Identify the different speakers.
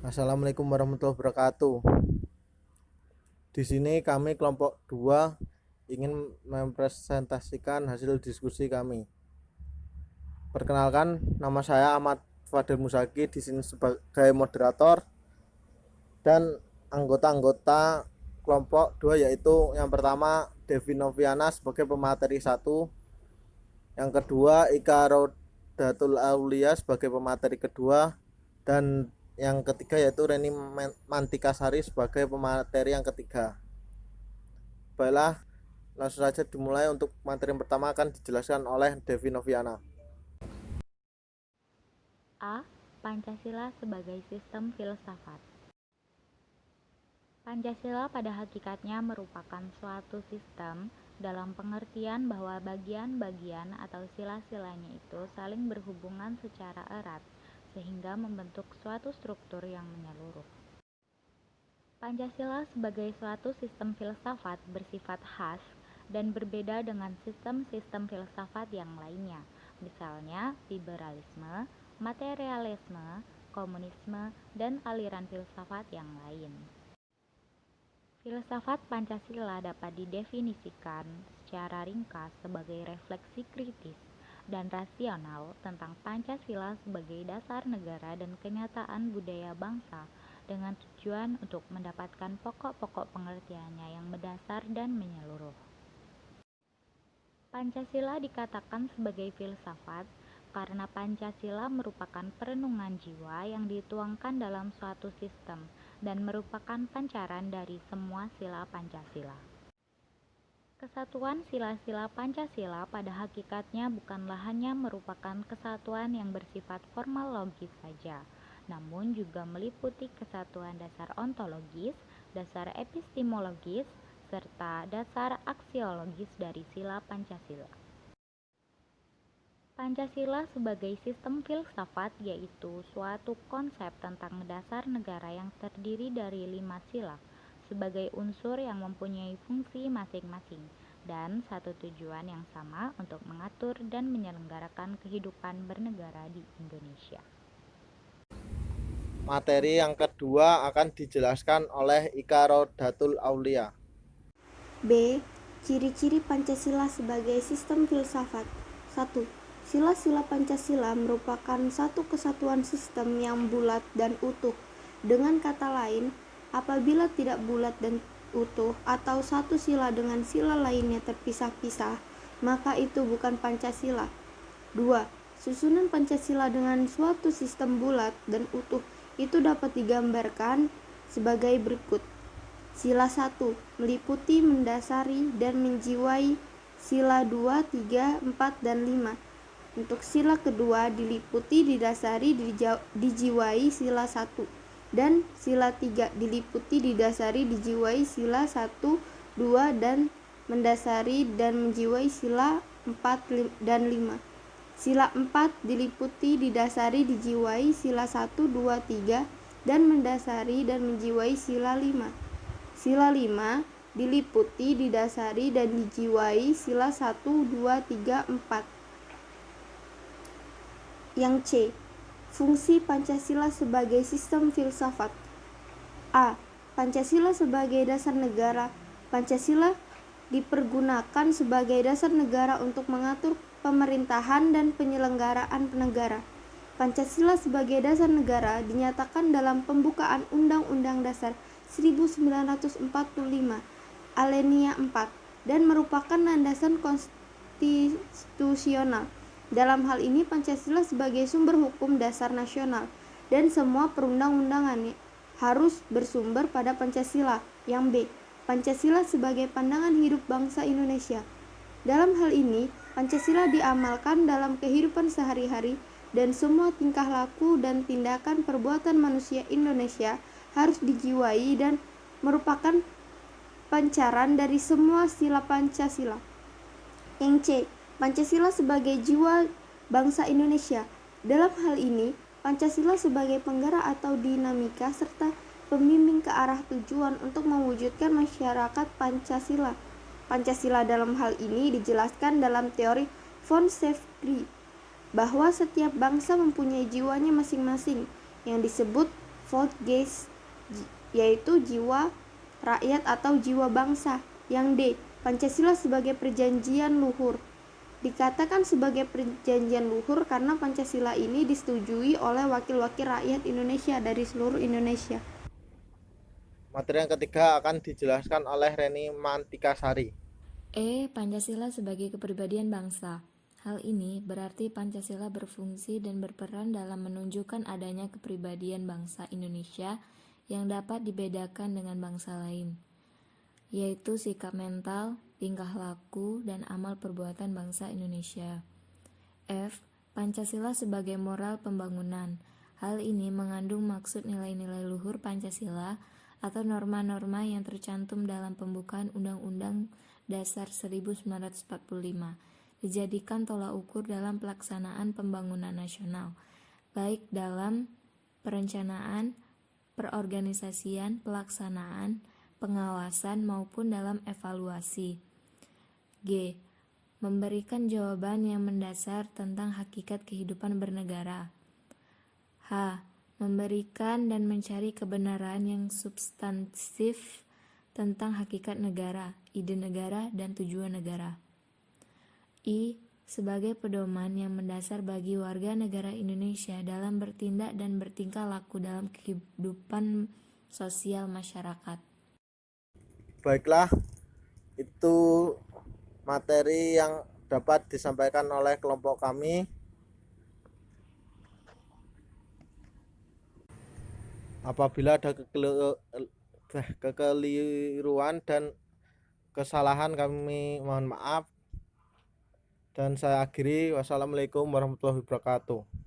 Speaker 1: Assalamualaikum warahmatullahi wabarakatuh. Di sini kami kelompok 2 ingin mempresentasikan hasil diskusi kami. Perkenalkan, nama saya Ahmad Fadil Musaki, di sini sebagai moderator, dan anggota-anggota kelompok 2 yaitu yang pertama Devi Noviana sebagai pemateri 1, yang kedua Ika Rodatul Aulia sebagai pemateri kedua, dan yang ketiga yaitu Reni Mantikasari sebagai pemateri yang ketiga. Baiklah, langsung saja dimulai. Untuk materi yang pertama akan dijelaskan oleh Devi Noviana.
Speaker 2: A. Pancasila sebagai sistem filsafat. Pancasila pada hakikatnya merupakan suatu sistem dalam pengertian bahwa bagian-bagian atau sila-silanya itu saling berhubungan secara erat sehingga membentuk suatu struktur yang menyeluruh. Pancasila sebagai suatu sistem filsafat bersifat khas dan berbeda dengan sistem-sistem filsafat yang lainnya, misalnya liberalisme, materialisme, komunisme, dan aliran filsafat yang lain. Filsafat Pancasila dapat didefinisikan secara ringkas sebagai refleksi kritis dan rasional tentang Pancasila sebagai dasar negara dan kenyataan budaya bangsa dengan tujuan untuk mendapatkan pokok-pokok pengertiannya yang mendasar dan menyeluruh. Pancasila dikatakan sebagai filsafat karena Pancasila merupakan perenungan jiwa yang dituangkan dalam suatu sistem dan merupakan pancaran dari semua sila Pancasila. Kesatuan sila-sila Pancasila pada hakikatnya bukanlah hanya merupakan kesatuan yang bersifat formal logis saja, namun juga meliputi kesatuan dasar ontologis, dasar epistemologis, serta dasar aksiologis dari sila Pancasila. Pancasila sebagai sistem filsafat yaitu suatu konsep tentang dasar negara yang terdiri dari 5 sila sebagai unsur yang mempunyai fungsi masing-masing dan satu tujuan yang sama untuk mengatur dan menyelenggarakan kehidupan bernegara di Indonesia.
Speaker 1: Materi yang kedua akan dijelaskan oleh Ika Rodatul Aulia.
Speaker 3: B. Ciri-ciri Pancasila sebagai sistem filsafat. 1. Sila-sila Pancasila merupakan satu kesatuan sistem yang bulat dan utuh. Dengan kata lain, apabila tidak bulat dan utuh atau satu sila dengan sila lainnya terpisah-pisah, maka itu bukan Pancasila. 2. Susunan Pancasila dengan suatu sistem bulat dan utuh itu dapat digambarkan sebagai berikut. Sila 1 meliputi, mendasari, dan menjiwai sila 2, 3, 4, dan 5. Untuk sila kedua diliputi, didasari, dijiwai sila 1, dan sila 3 diliputi, didasari, dijiwai sila 1, 2, dan mendasari dan menjiwai sila 4 dan 5. Sila 4 diliputi, didasari, dijiwai sila 1, 2, 3, dan mendasari dan menjiwai sila 5. Sila 5 diliputi, didasari, dan dijiwai sila 1, 2, 3, 4. Yang C. Fungsi Pancasila sebagai sistem filsafat. A. Pancasila sebagai dasar negara. Pancasila dipergunakan sebagai dasar negara untuk mengatur pemerintahan dan penyelenggaraan negara. Pancasila sebagai dasar negara dinyatakan dalam pembukaan Undang-Undang Dasar 1945 Alinea 4 dan merupakan landasan konstitusional. Dalam hal ini Pancasila sebagai sumber hukum dasar nasional dan semua perundang-undangan harus bersumber pada Pancasila. Yang B. Pancasila sebagai pandangan hidup bangsa Indonesia. Dalam hal ini Pancasila diamalkan dalam kehidupan sehari-hari dan semua tingkah laku dan tindakan perbuatan manusia Indonesia harus dijiwai dan merupakan pancaran dari semua sila Pancasila. Yang C. Pancasila sebagai jiwa bangsa Indonesia. Dalam hal ini, Pancasila sebagai penggerak atau dinamika serta pembimbing ke arah tujuan untuk mewujudkan masyarakat Pancasila. Pancasila dalam hal ini dijelaskan dalam teori von Savery bahwa setiap bangsa mempunyai jiwanya masing-masing yang disebut Volksgeist, yaitu jiwa rakyat atau jiwa bangsa. Yang D. Pancasila sebagai perjanjian luhur. Dikatakan sebagai perjanjian luhur karena Pancasila ini disetujui oleh wakil-wakil rakyat Indonesia dari seluruh Indonesia.
Speaker 1: Materi yang ketiga akan dijelaskan oleh Reni Mantikasari.
Speaker 4: Pancasila sebagai kepribadian bangsa. Hal ini berarti Pancasila berfungsi dan berperan dalam menunjukkan adanya kepribadian bangsa Indonesia yang dapat dibedakan dengan bangsa lain, yaitu sikap mental, tingkah laku, dan amal perbuatan bangsa Indonesia. F. Pancasila sebagai moral pembangunan. Hal ini mengandung maksud nilai-nilai luhur Pancasila atau norma-norma yang tercantum dalam pembukaan Undang-Undang Dasar 1945, dijadikan tolak ukur dalam pelaksanaan pembangunan nasional, baik dalam perencanaan, perorganisasian, pelaksanaan, pengawasan, maupun dalam evaluasi. G. Memberikan jawaban yang mendasar tentang hakikat kehidupan bernegara. H. Memberikan dan mencari kebenaran yang substansif tentang hakikat negara, ide negara, dan tujuan negara. I. Sebagai pedoman yang mendasar bagi warga negara Indonesia dalam bertindak dan bertingkah laku dalam kehidupan sosial masyarakat.
Speaker 1: Baiklah, itu materi yang dapat disampaikan oleh kelompok kami. Apabila ada kekeliruan dan kesalahan, kami mohon maaf. Dan saya akhiri. Wassalamualaikum warahmatullahi wabarakatuh.